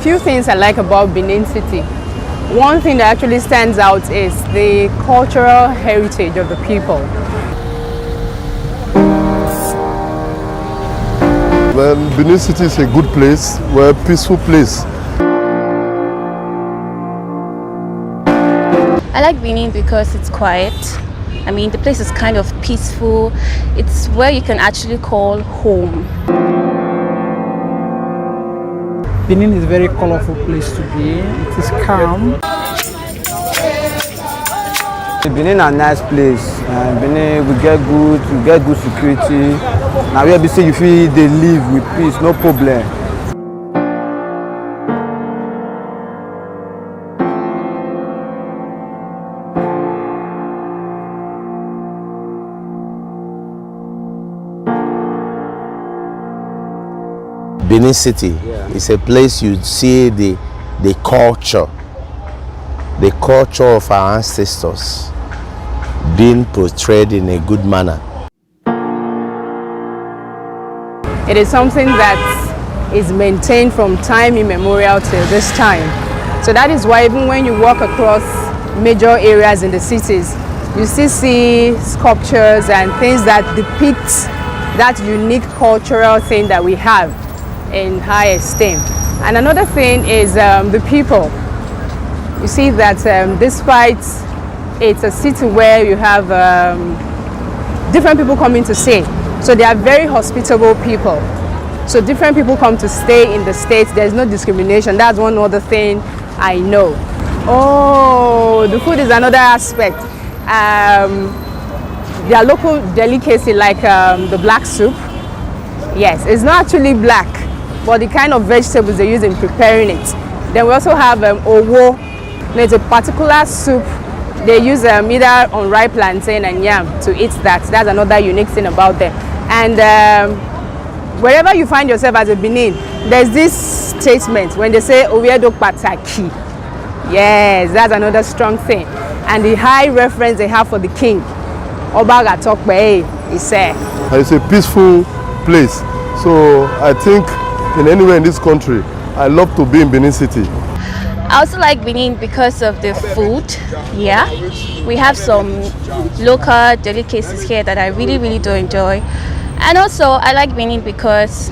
few things I like about Benin City. One thing that actually stands out is the cultural heritage of the people. Well, Benin City is a good place, a peaceful place. I like Benin because it's quiet. I mean, the place is kind of peaceful. It's where you can actually call home. Benin is a very colorful place to be. It is calm. Benin is a nice place. Benin, we get good security. Now we say you feel they live with peace, no problem. Benin City is a place you see the culture of our ancestors being portrayed in a good manner. It is something that is maintained from time immemorial till this time. So that is why even when you walk across major areas in the cities, you still see sculptures and things that depict that unique cultural thing that we have in high esteem. And another thing is the people. You see that despite it's a city where you have different people coming to stay, so they are very hospitable people. So different people come to stay in the States. There's no discrimination. That's one other thing I know. Oh, the food is another aspect. Their local delicacy, like the black soup. Yes, it's not actually black, but the kind of vegetables they use in preparing it. Then we also have owo. There's a particular soup they use either unripe plantain and yam to eat that. That's another unique thing about them. And wherever you find yourself as a Benin, there's this statement when they say Owedo Pataki. Yes, that's another strong thing. And the high reference they have for the king, Oba Gatokbe, is there. It's a peaceful place. So I think in anywhere in this country, I love to be in Benin City. I also like Benin because of the food. Yeah, we have some local delicacies here that I really do enjoy. And also I like Benin because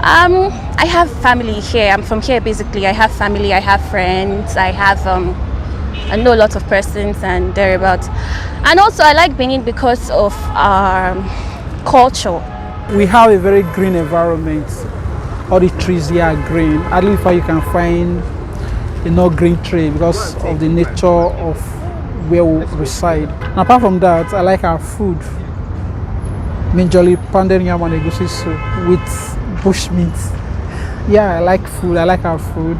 I have family here. I'm from here basically. I have family, I have friends, I know a lot of persons and thereabouts. And also I like Benin because of our culture. We have a very green environment. All the trees here are green. At least you can find green tree because of the nature of where we reside. And apart from that, I like our food. Majorly pounded yam and egusi soup with bush meat. Yeah, I like food. I like our food.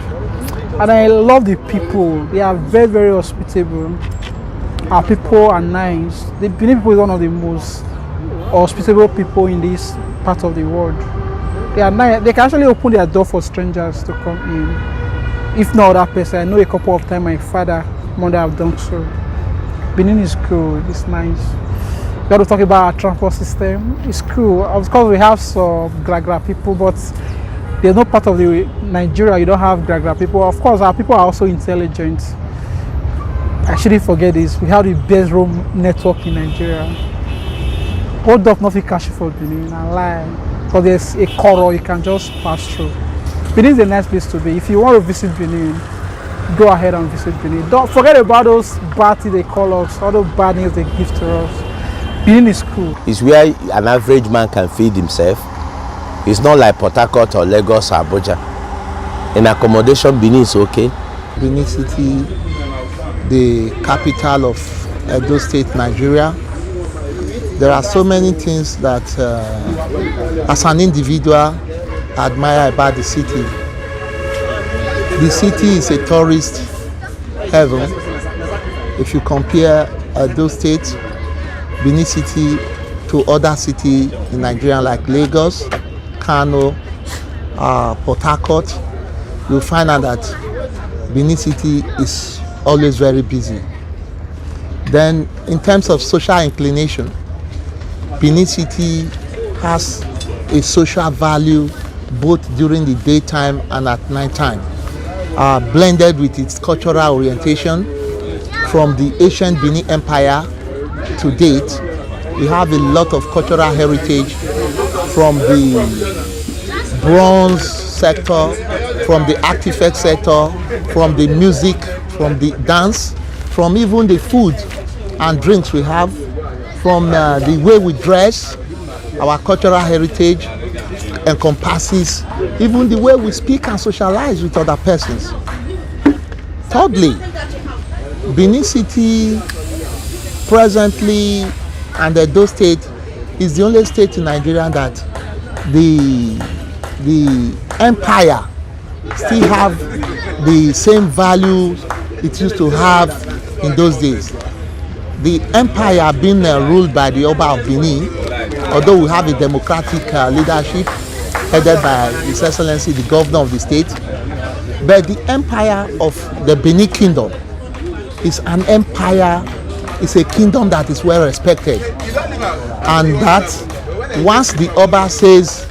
And I love the people. They are very hospitable. Our people are nice. The Benin people is one of the most hospitable people in this part of the world. They are nice. They can actually open their door for strangers to come in. If not that person, I know a couple of times my father, mother have done so. Benin is cool. It's nice. We got to talk about our transport system. It's cool. Of course, we have some Gragra people, but there's no part of the Nigeria you don't have Gragra people. Of course, our people are also intelligent. I shouldn't forget this. We have the best road network in Nigeria. Hold up, nothing cash for Benin. I lie. Because there's a corridor you can just pass through. Benin is a nice place to be. If you want to visit Benin, go ahead and visit Benin. Don't forget about those bad things they call us, all those bad news they give to us. Benin is cool. It's where an average man can feed himself. It's not like Port Harcourt or Lagos or Abuja. In accommodation, Benin is okay. Benin City, the capital of Edo State, Nigeria. There are so many things that, as an individual, I admire about the city. The city is a tourist heaven. If you compare Edo State, Benin City to other cities in Nigeria like Lagos, Kano, Port Harcourt, you'll find out that Benin City is always very busy. Then in terms of social inclination, Benin City has a social value both during the daytime and at night time, blended with its cultural orientation from the ancient Benin Empire to date. We have a lot of cultural heritage from the bronze sector, from the artifact sector, from the music, from the dance, from even the food and drinks we have, from the way we dress. Our cultural heritage encompasses even the way we speak and socialize with other persons. Thirdly, Benin City presently and Edo State is the only state in Nigeria that the empire still have the same values it used to have in those days. The empire being ruled by the Oba of Benin, although we have a democratic leadership headed by His Excellency the Governor of the state, but the empire of the Benin Kingdom is an empire, it's a kingdom that is well respected, and that once the Oba says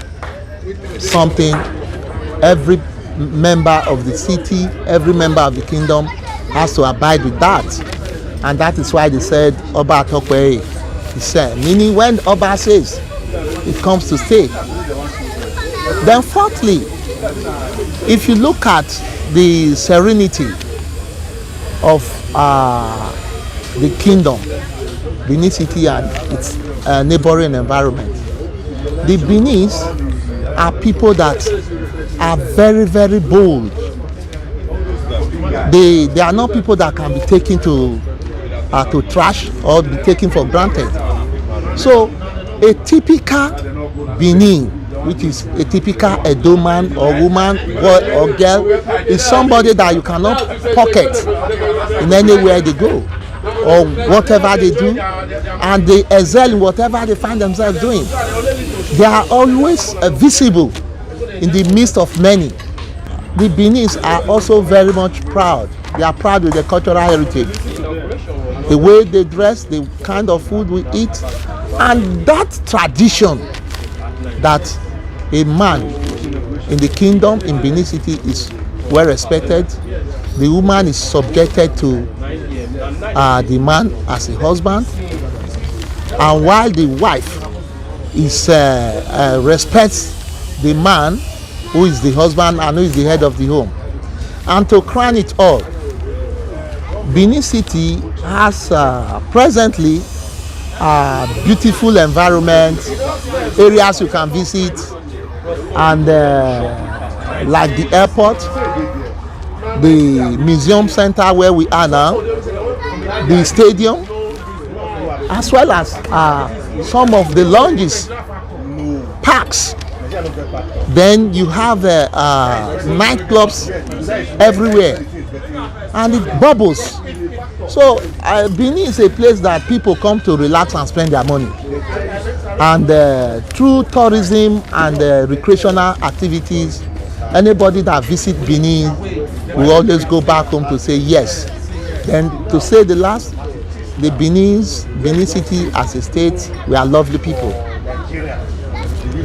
something, every member of the city, every member of the kingdom has to abide with that. And that is why they said Oba Atokwe is said, meaning when Oba says, it comes to stay. Then fourthly, if you look at the serenity of the kingdom, Benin City and its neighboring environment, the Beninese are people that are very, very bold. They are not people that can be taken to trash or be taken for granted. So a typical Benin, which is a typical Edo man or woman, boy or girl, is somebody that you cannot pocket in anywhere they go or whatever they do, and they excel in whatever they find themselves doing. They are always visible in the midst of many. The Beninese are also very much proud. They are proud with their cultural heritage, the way they dress, the kind of food we eat, and that tradition that a man in the kingdom in Benin City is well respected. The woman is subjected to the man as a husband, and while the wife is respects the man who is the husband and who is the head of the home. And to crown it all, Benin City has presently a beautiful environment, areas you can visit, and like the airport, the museum center where we are now, the stadium, as well as some of the lounges, parks. Then you have nightclubs everywhere, and it bubbles. So Benin is a place that people come to relax and spend their money. And through tourism and recreational activities, anybody that visits Benin will always go back home to say yes. Then to say the last, the Benin City as a state, we are lovely people.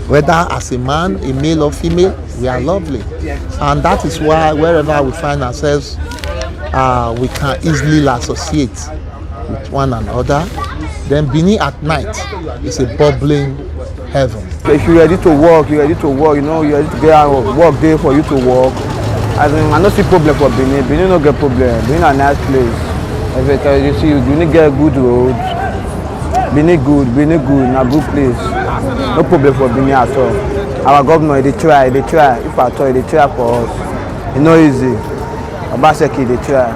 Whether as a man, a male or female, we are lovely. And that is why wherever we find ourselves, we can easily associate with one another. Then Benin at night is a bubbling heaven. If you're ready to work, you know, you're ready to get out of work day for you to work. As in, I don't see problem for Benin. Benin no get problem. Benin a nice place. Every time you see, you need get good roads. Benin good, na good place. No problem for Benin at all. Our governor, they try. If at all, they try for us. It's not easy. Obaseki, they try.